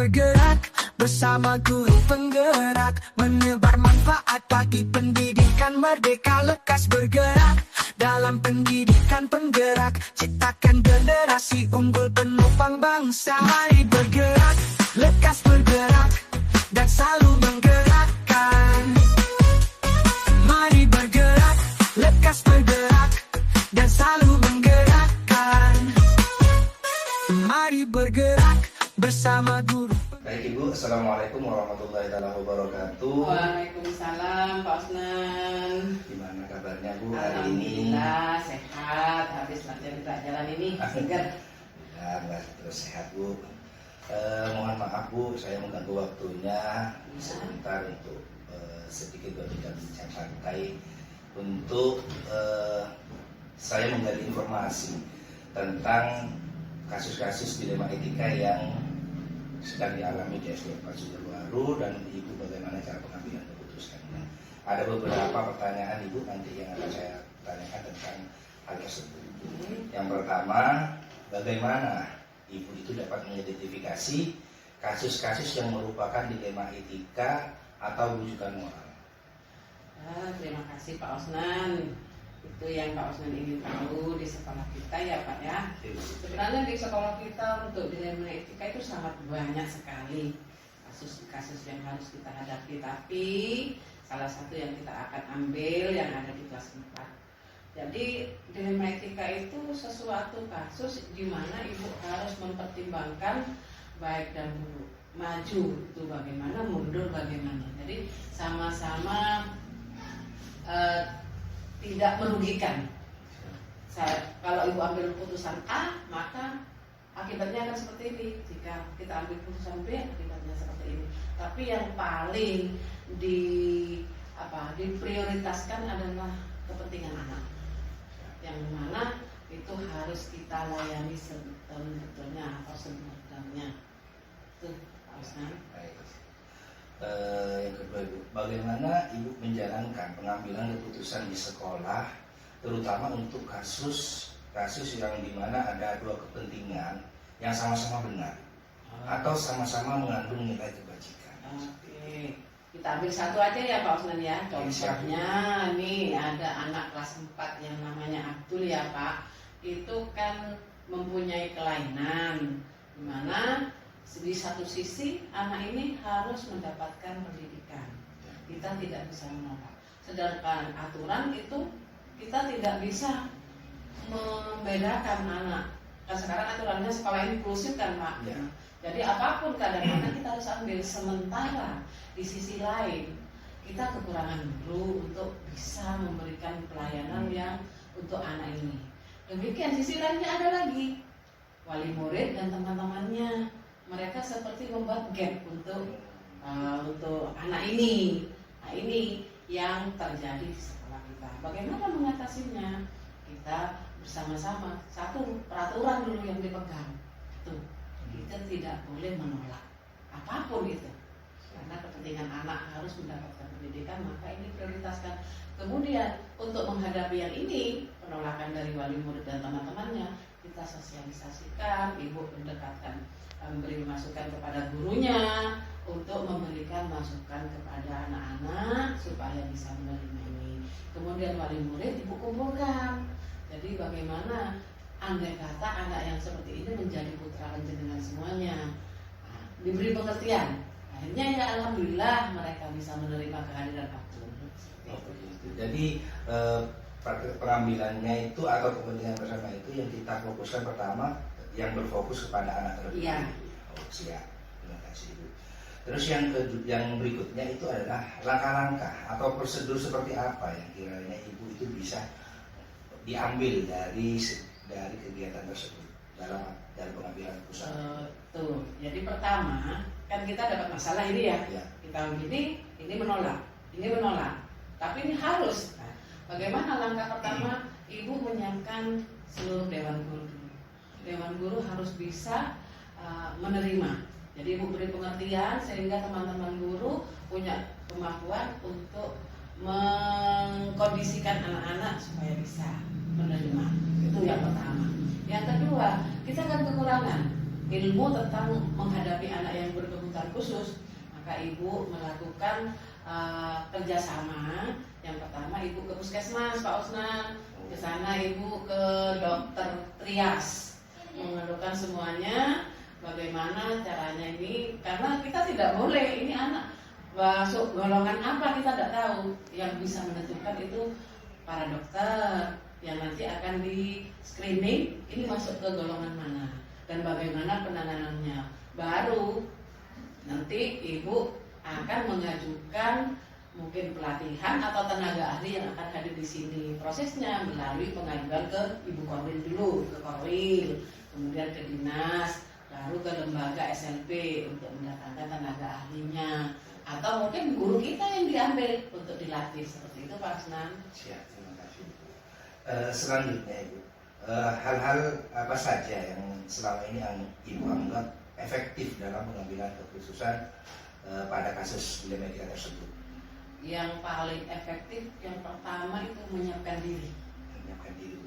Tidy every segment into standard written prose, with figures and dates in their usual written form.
bergerak bersama guru penggerak, menebar manfaat bagi pendidikan merdeka. Lekas bergerak dalam pendidikan penggerak, ciptakan generasi unggul penopang bangsa. Mari bergerak, lekas bergerak, dan selalu menggerakkan. Mari bergerak, lekas bergerak, dan selalu menggerakkan. Mari bergerak bersama guru. Baik Ibu, Assalamualaikum warahmatullahi wabarakatuh. Waalaikumsalam Pak Osman. Gimana kabarnya Bu hari ini? Alhamdulillah sehat, habis latihan gerak jalan ini segar. Alhamdulillah terus sehat Bu. Mohon maaf Bu, saya mengganggu waktunya sebentar untuk sedikit berbincang santai untuk saya menggali informasi tentang kasus-kasus dilema etika yang sedang dialami di SDN Suderwaru dan Ibu bagaimana cara pengambilan keputusannya. Ada beberapa pertanyaan Ibu nanti yang akan saya tanyakan tentang hal tersebut. Yang pertama, bagaimana Ibu itu dapat mengidentifikasi kasus-kasus yang merupakan dilema etika atau rujukan moral? Terima kasih Pak Osman. Itu yang Pak Osman ingin tahu di sekolah kita ya Pak ya. Sebenarnya di sekolah kita untuk dilema etika itu sangat banyak sekali kasus-kasus yang harus kita hadapi. Tapi salah satu yang kita akan ambil yang ada di kelas 4. Jadi dilema etika itu sesuatu kasus di mana ibu harus mempertimbangkan baik dan buruk, maju itu bagaimana, mundur bagaimana. Jadi sama-sama tidak merugikan. Kalau ibu ambil putusan A, maka akibatnya akan seperti ini. Jika kita ambil putusan B, akibatnya seperti ini. Tapi yang paling diprioritaskan adalah kepentingan anak, yang mana itu harus kita layani sebetulnya atau sebenarnya. Itu Pak Osman. Yang kedua Ibu, bagaimana Ibu menjalankan pengambilan keputusan di sekolah, terutama untuk kasus yang dimana ada dua kepentingan yang sama-sama benar atau sama-sama mengandung nilai kebajikan? Oke, kita ambil satu aja ya Pak Osman ya. Contohnya nih ada anak kelas 4 yang namanya Abdul ya Pak. Itu kan mempunyai kelainan, dimana di satu sisi anak ini harus mendapatkan pendidikan, kita tidak bisa menolak. Sedangkan aturan itu kita tidak bisa membedakan anak. Kan sekarang aturannya sekolah inklusif kan Pak. Ya. Jadi apapun keadaan anak kita harus ambil. Sementara di sisi lain kita kekurangan guru untuk bisa memberikan pelayanan yang untuk anak ini. Demikian sisi lainnya ada lagi wali murid dan teman-temannya. Mereka seperti membuat gap untuk anak ini. Nah, ini yang terjadi di sekolah kita. Bagaimana mengatasinya? Kita bersama-sama. Satu, peraturan dulu yang dipegang. Itu kita tidak boleh menolak apapun itu. Karena kepentingan anak harus mendapatkan pendidikan, maka ini prioritaskan. Kemudian untuk menghadapi yang ini, penolakan dari wali murid dan teman-temannya, kita sosialisasikan, ibu mendekatkan, memberi masukan kepada gurunya untuk memberikan masukan kepada anak-anak supaya bisa menerima ini. Kemudian wali murid ibu kumpulkan. Jadi bagaimana andai kata anak yang seperti ini menjadi putra panjenengan semuanya, diberi pengertian. Akhirnya ya alhamdulillah mereka bisa menerima kehadiran Abdul. Jadi pengambilannya itu atau kepentingan bersama itu yang kita fokuskan pertama yang berfokus kepada anak terlebih dahulu. Oh, siap. Terima kasih Ibu. Terus yang berikutnya itu adalah langkah-langkah atau prosedur seperti apa yang kiranya Ibu itu bisa diambil dari kegiatan tersebut dalam pengambilan keputusan. Tuh, jadi pertama kan kita dapat masalah ini ya. Kita ini menolak, tapi ini harus. Nah, bagaimana langkah pertama? Ibu menyiapkan seluruh dewan guru. Dewan guru harus bisa menerima. Jadi ibu beri pengertian sehingga teman-teman guru punya kemampuan untuk mengkondisikan anak-anak supaya bisa menerima. Itu yang pertama. Yang kedua, kita kan kekurangan ilmu tentang menghadapi anak yang berkebutuhan khusus, maka ibu melakukan kerjasama. Yang pertama ibu ke puskesmas Pak Osnan, ke sana ibu ke dokter trias mengeluhkan semuanya bagaimana caranya ini, karena kita tidak boleh ini anak masuk golongan apa kita tidak tahu. Yang bisa menentukan itu para dokter yang nanti akan di screening ini masuk ke golongan mana dan bagaimana penanganannya. Baru nanti ibu akan mengajukan mungkin pelatihan atau tenaga ahli yang akan hadir di sini. Prosesnya melalui pengajuan ke Ibu Korwil dulu, ke Korwil, kemudian ke dinas, baru ke lembaga SLP untuk mendatangkan tenaga ahlinya, atau mungkin guru kita yang diambil untuk dilatih seperti itu Pak Osnan. Siap, terima kasih. Selanjutnya Ibu, hal-hal apa saja yang selama ini yang Ibu anggap efektif dalam pengambilan keputusan pada kasus dilema etika tersebut? Yang paling efektif yang pertama itu menyiapkan diri.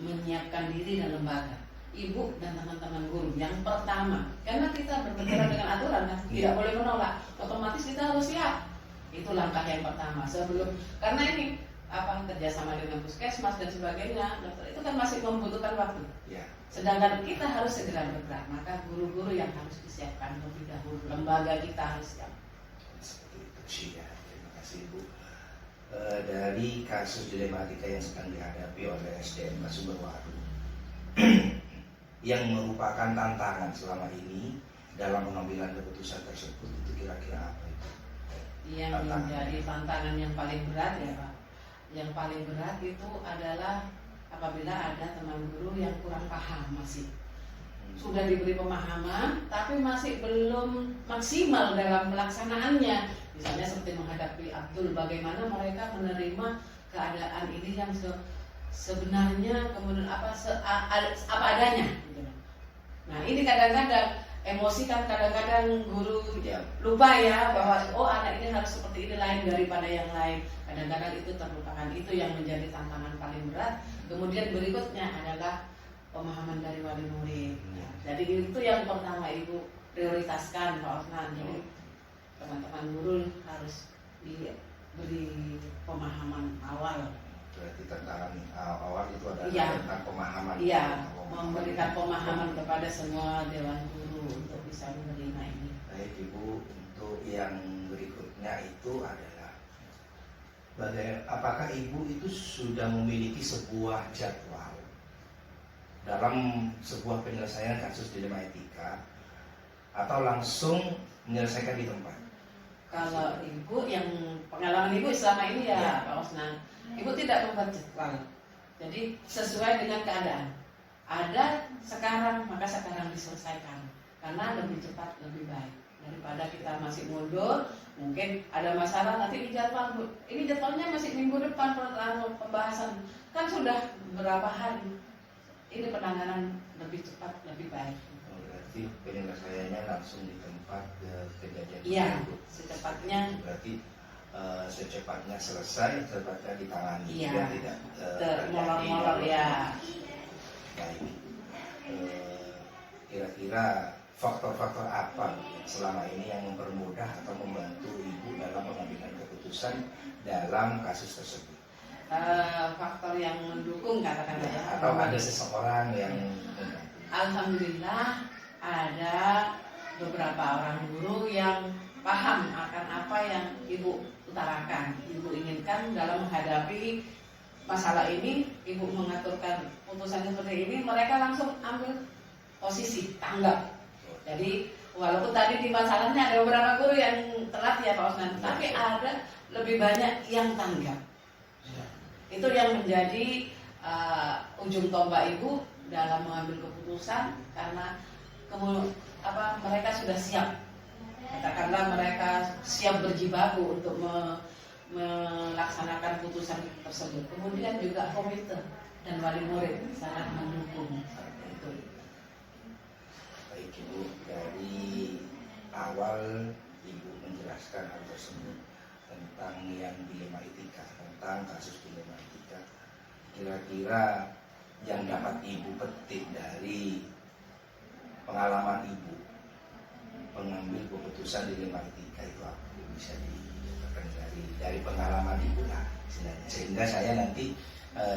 Menyiapkan diri dan lembaga. Ibu dan teman-teman guru yang pertama, karena kita berbicara dengan aturan kan, tidak boleh menolak, otomatis kita harus siap. Itu langkah yang pertama sebelum, karena ini apa kerjasama dengan puskesmas dan sebagainya, dokter itu kan masih membutuhkan waktu. Ya. Sedangkan kita harus segera bergerak, maka guru-guru yang harus disiapkan lebih dahulu, lembaga kita harus siap. Seperti itu sih ya. Terima kasih Ibu. Dari kasus dilematika yang sedang dihadapi oleh SDM Sumberwaru yang merupakan tantangan selama ini dalam pengambilan keputusan tersebut, itu kira-kira apa itu? Yang menjadi tantangan yang paling berat ya Pak. Yang paling berat itu adalah apabila ada teman guru yang kurang paham masih. Sudah diberi pemahaman tapi masih belum maksimal dalam pelaksanaannya. Misalnya seperti menghadapi Abdul, bagaimana mereka menerima keadaan ini yang sebenarnya kemudian apa adanya gitu. Nah ini kadang-kadang emosi kan, kadang-kadang guru lupa ya bahwa oh anak ini harus seperti ini, lain daripada yang lain. Kadang-kadang itu terlupakan, itu yang menjadi tantangan paling berat. Kemudian berikutnya adalah pemahaman dari wali murid. Jadi itu yang pertama Ibu prioritaskan Pak Osnan. Jadi teman-teman guru harus diberi pemahaman awal. Berarti tantangan awal itu adalah tentang pemahaman. Iya, memberikan pemahaman kepada semua dewan guru untuk bisa menerima ini. Baik Ibu, untuk yang berikutnya itu adalah apakah Ibu itu sudah memiliki sebuah jadwal dalam sebuah penyelesaian kasus dilema etika atau langsung menyelesaikan di tempat? Kalau Ibu yang pengalaman Ibu selama ini ya Pak Osnan, Ibu tidak membuat jadwal. Jadi sesuai dengan keadaan. Ada sekarang, maka sekarang diselesaikan. Karena lebih cepat, lebih baik. Daripada kita masih mundur, mungkin ada masalah nanti di jadwal. Ini jadwalnya masih minggu depan pembahasan. Kan sudah berapa hari. Ini penanganan lebih cepat, lebih baik. Berarti penyelesaiannya langsung di tempat kejadian. Iya, secepatnya. Berarti secepatnya selesai, secepatnya ditangani. Iya. Tidak termolor-molor ya. Baik. Kira-kira faktor-faktor apa selama ini yang mempermudah atau membantu Ibu dalam pengambilan keputusan dalam kasus tersebut? Faktor yang mendukung katakanlah ya. Atau ada seseorang yang Alhamdulillah ada beberapa orang guru yang paham akan apa yang Ibu utarakan, Ibu inginkan dalam menghadapi masalah ini. Ibu mengaturkan putusan seperti ini, mereka langsung ambil posisi tanggap. Jadi walaupun tadi di masalahnya ada beberapa guru yang telat ya Pak Osnan, tapi ada lebih banyak yang tanggap. Itu yang menjadi ujung tombak Ibu dalam mengambil keputusan, karena mereka sudah siap. Katakanlah mereka siap berjibaku untuk melaksanakan putusan tersebut. Kemudian juga komite dan wali murid sangat mendukung. Itu. Baik Ibu, dari awal Ibu menjelaskan hal tersebut tentang yang dilema etika, tentang kasus dilema etika. Kira-kira yang dapat Ibu petik dari pengalaman Ibu pengambil keputusan di lima etika itu apa bisa didapatkan dari pengalaman ibu lah istilahnya. Sehingga saya nanti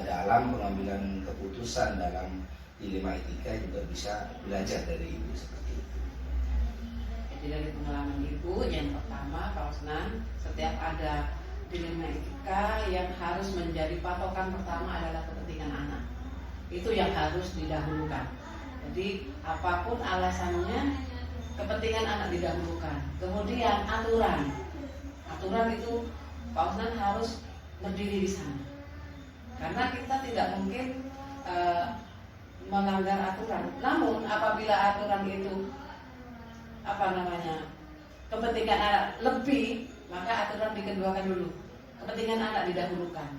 dalam pengambilan keputusan dalam dilema etika juga bisa belajar dari ibu seperti itu. Jadi dari pengalaman ibu, yang pertama Pak Osnan, setiap ada dilema etika yang harus menjadi patokan pertama adalah kepentingan anak. Itu yang harus didahulukan. Jadi apapun alasannya, kepentingan anak didahulukan. Kemudian aturan itu Pak Osnan harus berdiri di sana. Karena kita tidak mungkin melanggar aturan. Namun apabila aturan itu kepentingan anak lebih, maka aturan dikeduakan dulu. Kepentingan anak didahulukan.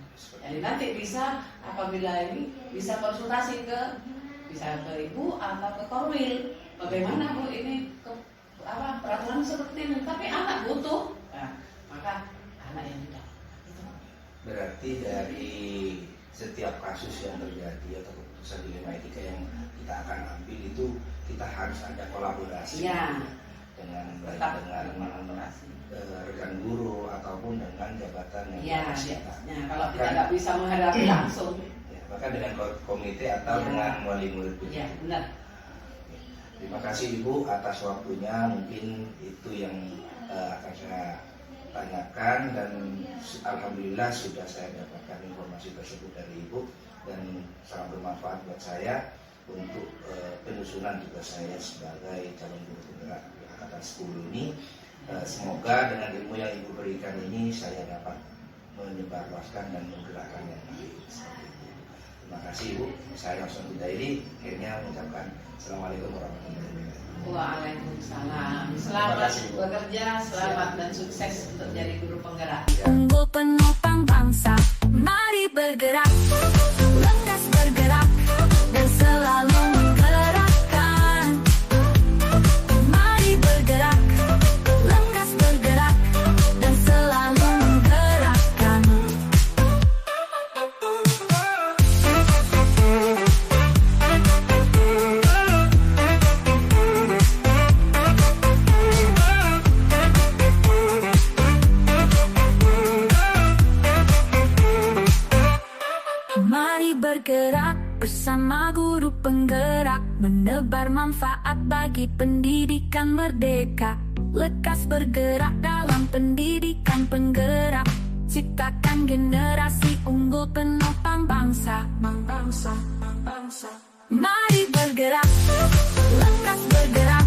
Jadi nanti bisa apabila ini bisa konsultasi bisa ke ibu atau ke korwil. Bagaimana bu ini peraturan seperti ini? Tapi anak butuh, maka anak yang tidak. Berarti dari setiap kasus yang terjadi atau keputusan dilema etika yang kita akan ambil itu kita harus ada kolaborasi dengan rekan guru ataupun dengan jabatan yang kita. Kalau kita nggak bisa menghadapi langsung, bahkan dengan komite atau dengan wali murid. Iya, benar. Terima kasih Ibu atas waktunya. Mungkin itu yang akan saya tanyakan dan alhamdulillah sudah saya dapatkan informasi tersebut dari Ibu dan sangat bermanfaat buat saya untuk penyusunan tugas saya sebagai calon guru penggerak angkatan 10 ini. Semoga dengan ilmu yang Ibu berikan ini saya dapat menyebarluaskan dan menggerakkan yang lain. Terima kasih Ibu. Saya langsung diri. Akhirnya mengucapkan Assalamualaikum warahmatullahi wabarakatuh. Waalaikumsalam. Selamat bekerja, selamat dan sukses untuk jadi guru penggerak. Unggul penopang bangsa, mari bergerak, lekas bergerak, dan selalu menggerakkan. Mari bergerak, lekas bergerak, dan selalu menggerakkan. Mari bergerak bersama guru penggerak, menebar manfaat bagi pendidikan merdeka. Lekas bergerak dalam pendidikan penggerak, ciptakan generasi unggul penopang bangsa. Mari bergerak, lekas bergerak,